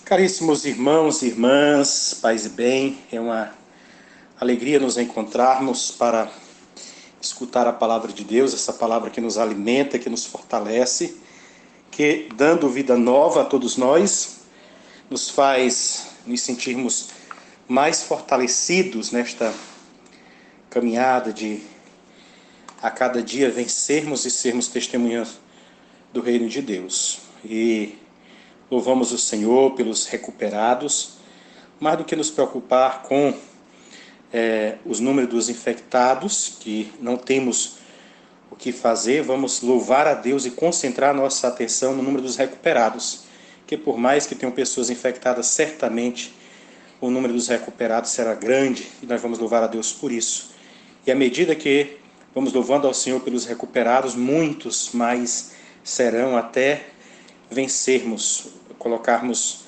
Caríssimos irmãos e irmãs, paz e bem, é uma alegria nos encontrarmos para escutar a palavra de Deus, essa palavra que nos alimenta, que nos fortalece, que, dando vida nova a todos nós, nos faz nos sentirmos mais fortalecidos nesta caminhada de a cada dia vencermos e sermos testemunhas do reino de Deus. E louvamos o Senhor pelos recuperados, mais do que nos preocupar com os números dos infectados, que não temos o que fazer, vamos louvar a Deus e concentrar nossa atenção no número dos recuperados, que por mais que tenham pessoas infectadas, certamente o número dos recuperados será grande, e nós vamos louvar a Deus por isso. E à medida que vamos louvando ao Senhor pelos recuperados, muitos mais serão até vencermos, colocarmos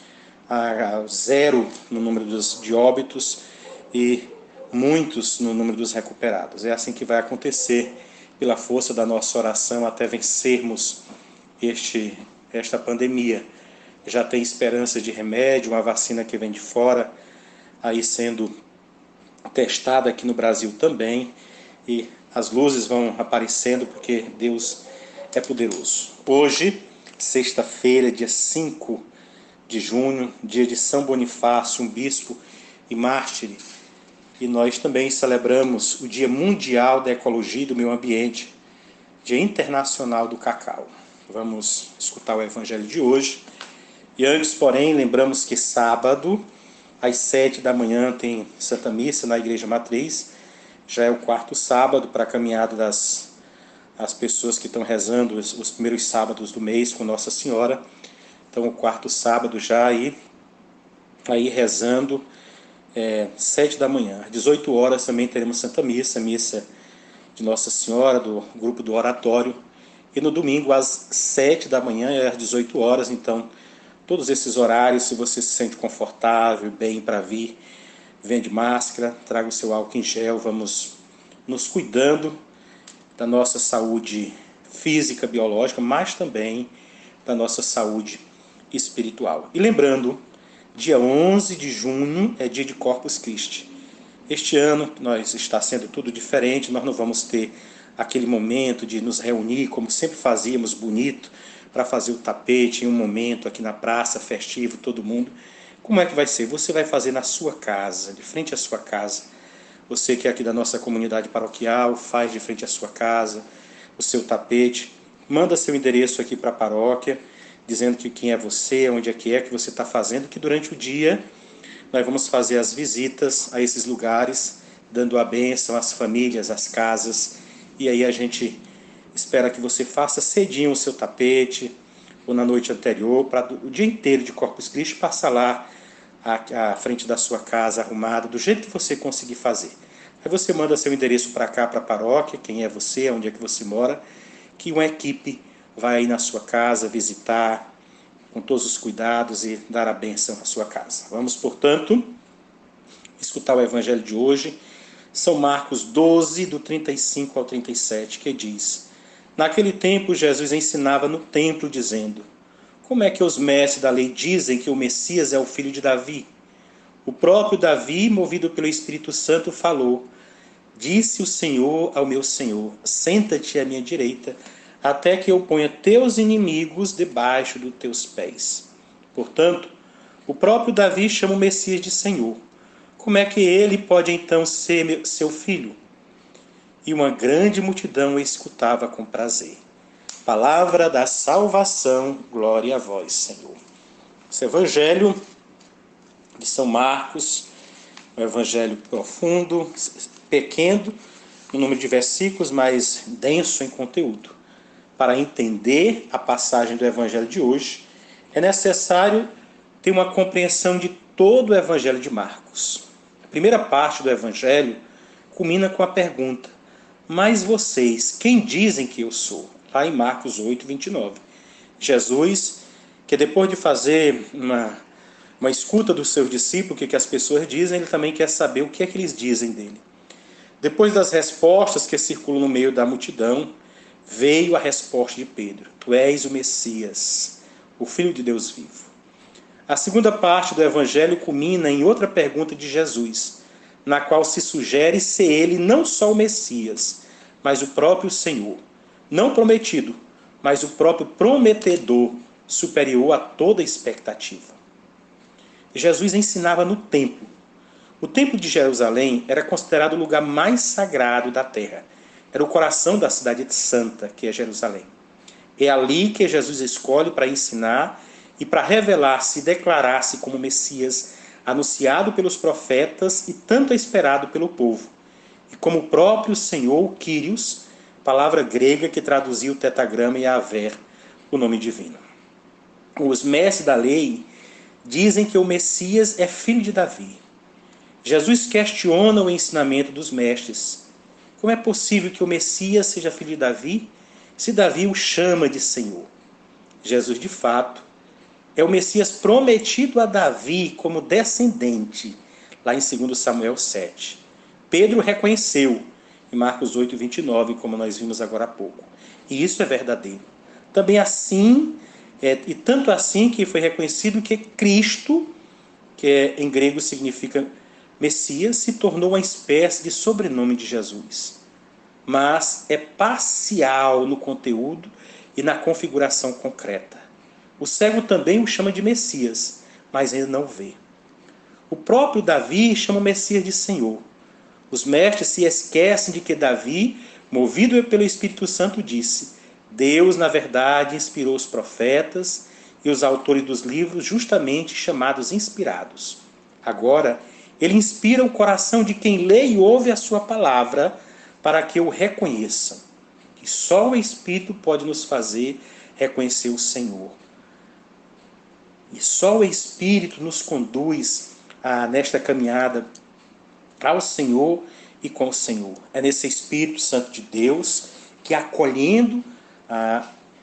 a zero no número de óbitos e muitos no número dos recuperados. É assim que vai acontecer, pela força da nossa oração, até vencermos esta pandemia. Já tem esperança de remédio, uma vacina que vem de fora, aí sendo testada aqui no Brasil também, e as luzes vão aparecendo porque Deus é poderoso. Hoje, sexta-feira, dia 5 de junho, dia de São Bonifácio, um bispo e mártir, e nós também celebramos o Dia Mundial da Ecologia e do Meio Ambiente, Dia Internacional do Cacau. Vamos escutar o Evangelho de hoje. E antes, porém, lembramos que sábado, às 7 da manhã, tem Santa Missa na Igreja Matriz. Já é o quarto sábado para a caminhada das pessoas que estão rezando os primeiros sábados do mês com Nossa Senhora. Então, o quarto sábado já aí rezando, 7 da manhã. Às 18 horas também teremos Santa Missa, missa de Nossa Senhora, do grupo do Oratório. E no domingo, às 7 da manhã e às 18 horas. Então, todos esses horários, se você se sente confortável, bem para vir, venha de máscara, traga o seu álcool em gel, vamos nos cuidando da nossa saúde física, biológica, mas também da nossa saúde espiritual. E lembrando, dia 11 de junho é dia de Corpus Christi. Este ano está sendo tudo diferente, nós não vamos ter aquele momento de nos reunir, como sempre fazíamos, bonito, para fazer o tapete em um momento aqui na praça, festivo, todo mundo. Como é que vai ser? Você vai fazer na sua casa, de frente à sua casa. Você que é aqui da nossa comunidade paroquial, faz de frente à sua casa o seu tapete. Manda seu endereço aqui para a paróquia, dizendo que quem é você, onde é que você está fazendo, que durante o dia nós vamos fazer as visitas a esses lugares, dando a bênção às famílias, às casas, e aí a gente espera que você faça cedinho o seu tapete, ou na noite anterior, para o dia inteiro de Corpus Christi, passar lá à frente da sua casa arrumada, do jeito que você conseguir fazer. Aí você manda seu endereço para cá, para a paróquia, quem é você, onde é que você mora, que uma equipe vai aí na sua casa visitar com todos os cuidados e dar a bênção à sua casa. Vamos, portanto, escutar o Evangelho de hoje, São Marcos 12, do 35 ao 37, que diz: Naquele tempo, Jesus ensinava no templo, dizendo: Como é que os mestres da lei dizem que o Messias é o filho de Davi? O próprio Davi, movido pelo Espírito Santo, falou: Disse o Senhor ao meu Senhor: Senta-te à minha direita, até que eu ponha teus inimigos debaixo dos teus pés. Portanto, o próprio Davi chama o Messias de Senhor. Como é que ele pode então ser seu filho? E uma grande multidão o escutava com prazer. Palavra da salvação, glória a vós, Senhor. Esse Evangelho de São Marcos, um evangelho profundo, pequeno no número de versículos, mas denso em conteúdo. Para entender a passagem do evangelho de hoje, é necessário ter uma compreensão de todo o evangelho de Marcos. A primeira parte do evangelho culmina com a pergunta: Mas vocês, quem dizem que eu sou? Lá em Marcos 8, 29. Jesus, que depois de fazer uma escuta dos seus discípulos, o que as pessoas dizem, ele também quer saber o que é que eles dizem dele. Depois das respostas que circulam no meio da multidão, veio a resposta de Pedro: Tu és o Messias, o Filho de Deus vivo. A segunda parte do Evangelho culmina em outra pergunta de Jesus, na qual se sugere ser ele não só o Messias, mas o próprio Senhor. Não prometido, mas o próprio prometedor, superior a toda expectativa. Jesus ensinava no templo. O templo de Jerusalém era considerado o lugar mais sagrado da terra. Era o coração da cidade santa, que é Jerusalém. É ali que Jesus escolhe para ensinar e para revelar-se e declarar-se como Messias, anunciado pelos profetas e tanto esperado pelo povo. E como o próprio Senhor, Kyrios, palavra grega que traduzia o tetragrama Yahvé, o nome divino. Os mestres da lei dizem que o Messias é filho de Davi. Jesus questiona o ensinamento dos mestres. Como é possível que o Messias seja filho de Davi, se Davi o chama de Senhor? Jesus, de fato, é o Messias prometido a Davi como descendente, lá em 2 Samuel 7. Pedro reconheceu em Marcos 8, 29, como nós vimos agora há pouco. E isso é verdadeiro. Também assim, e tanto assim que foi reconhecido que Cristo, que em grego significa Messias, se tornou uma espécie de sobrenome de Jesus. Mas é parcial no conteúdo e na configuração concreta. O cego também o chama de Messias, mas ainda não vê. O próprio Davi chama o Messias de Senhor. Os mestres se esquecem de que Davi, movido pelo Espírito Santo, disse: Deus, na verdade, inspirou os profetas e os autores dos livros justamente chamados inspirados. Agora, ele inspira o coração de quem lê e ouve a sua palavra para que o reconheçam. E só o Espírito pode nos fazer reconhecer o Senhor. E só o Espírito nos conduz nesta caminhada ao Senhor e com o Senhor. É nesse Espírito Santo de Deus que, acolhendo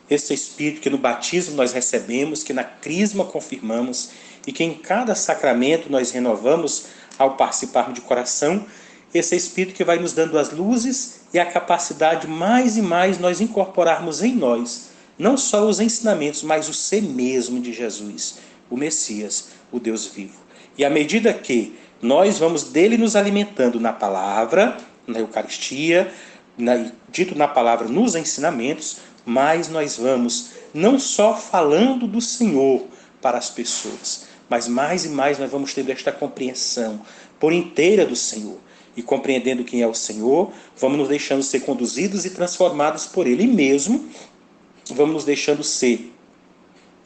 esse Espírito que no batismo nós recebemos, que na crisma confirmamos e que em cada sacramento nós renovamos ao participarmos de coração, esse Espírito que vai nos dando as luzes e a capacidade mais e mais nós incorporarmos em nós, não só os ensinamentos, mas o ser mesmo de Jesus, o Messias, o Deus vivo. E à medida que nós vamos dele nos alimentando na palavra, na Eucaristia, dito na palavra nos ensinamentos, mais nós vamos não só falando do Senhor para as pessoas, mas mais e mais nós vamos tendo esta compreensão por inteira do Senhor. E compreendendo quem é o Senhor, vamos nos deixando ser conduzidos e transformados por Ele. E mesmo vamos nos deixando ser,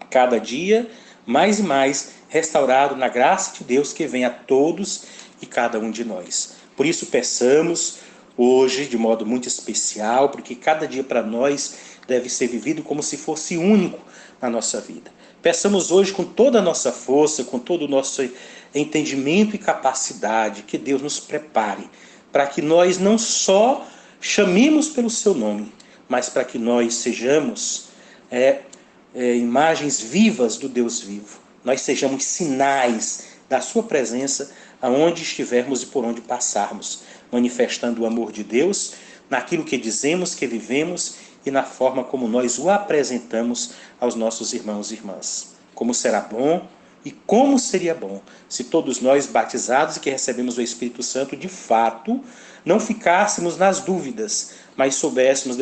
cada dia, mais e mais restaurado na graça de Deus que vem a todos e cada um de nós. Por isso peçamos hoje, de modo muito especial, porque cada dia para nós deve ser vivido como se fosse único na nossa vida. Peçamos hoje com toda a nossa força, com todo o nosso entendimento e capacidade, que Deus nos prepare para que nós não só chamemos pelo seu nome, mas para que nós sejamos imagens vivas do Deus vivo. Nós sejamos sinais da sua presença aonde estivermos e por onde passarmos, manifestando o amor de Deus naquilo que dizemos, que vivemos e na forma como nós o apresentamos aos nossos irmãos e irmãs. Como será bom e como seria bom se todos nós batizados e que recebemos o Espírito Santo de fato não ficássemos nas dúvidas, mas soubéssemos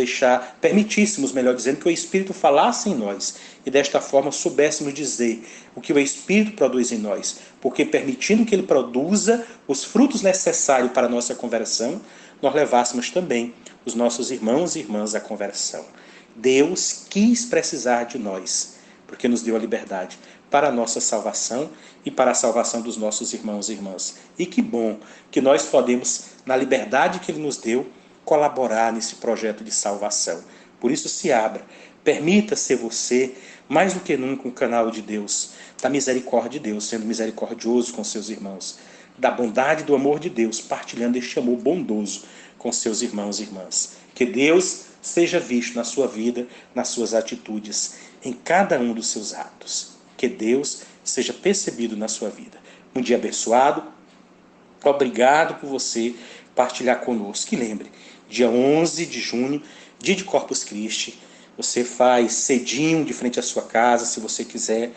permitíssemos, melhor dizendo, que o Espírito falasse em nós e desta forma soubéssemos dizer o que o Espírito produz em nós, porque permitindo que ele produza os frutos necessários para a nossa conversão, nós levássemos também os nossos irmãos e irmãs à conversão. Deus quis precisar de nós, porque nos deu a liberdade para a nossa salvação e para a salvação dos nossos irmãos e irmãs. E que bom que nós podemos, na liberdade que Ele nos deu, colaborar nesse projeto de salvação. Por isso se abra, permita ser você, mais do que nunca, um canal de Deus, da misericórdia de Deus, sendo misericordioso com seus irmãos, da bondade e do amor de Deus, partilhando este amor bondoso com seus irmãos e irmãs. Que Deus seja visto na sua vida, nas suas atitudes, em cada um dos seus atos. Que Deus seja percebido na sua vida. Um dia abençoado. Obrigado por você partilhar conosco. E lembre, dia 11 de junho, dia de Corpus Christi, você faz cedinho de frente à sua casa, se você quiser,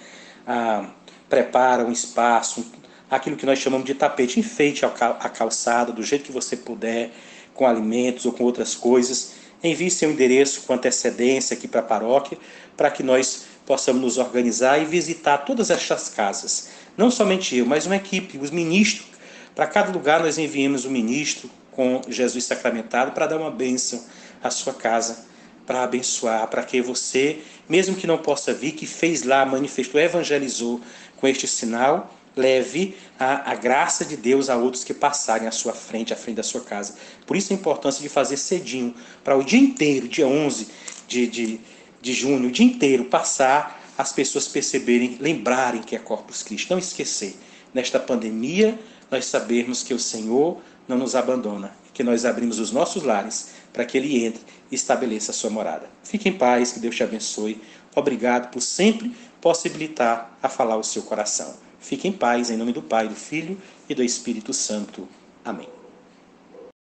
prepara um espaço, aquilo que nós chamamos de tapete, enfeite a calçada do jeito que você puder, com alimentos ou com outras coisas. Envie seu endereço com antecedência aqui para a paróquia, para que nós possamos nos organizar e visitar todas estas casas. Não somente eu, mas uma equipe, os ministros. Para cada lugar nós enviamos um ministro com Jesus sacramentado para dar uma bênção à sua casa, para abençoar, para que você, mesmo que não possa vir, que fez lá, manifestou, evangelizou com este sinal, leve a graça de Deus a outros que passarem à sua frente, à frente da sua casa. Por isso a importância de fazer cedinho, para o dia inteiro, dia 11 de junho, o dia inteiro passar, as pessoas perceberem, lembrarem que é Corpus Christi, não esquecer. Nesta pandemia, nós sabemos que o Senhor não nos abandona, que nós abrimos os nossos lares para que Ele entre e estabeleça a sua morada. Fique em paz, que Deus te abençoe. Obrigado por sempre possibilitar a falar o seu coração. Fique em paz, em nome do Pai, do Filho e do Espírito Santo. Amém.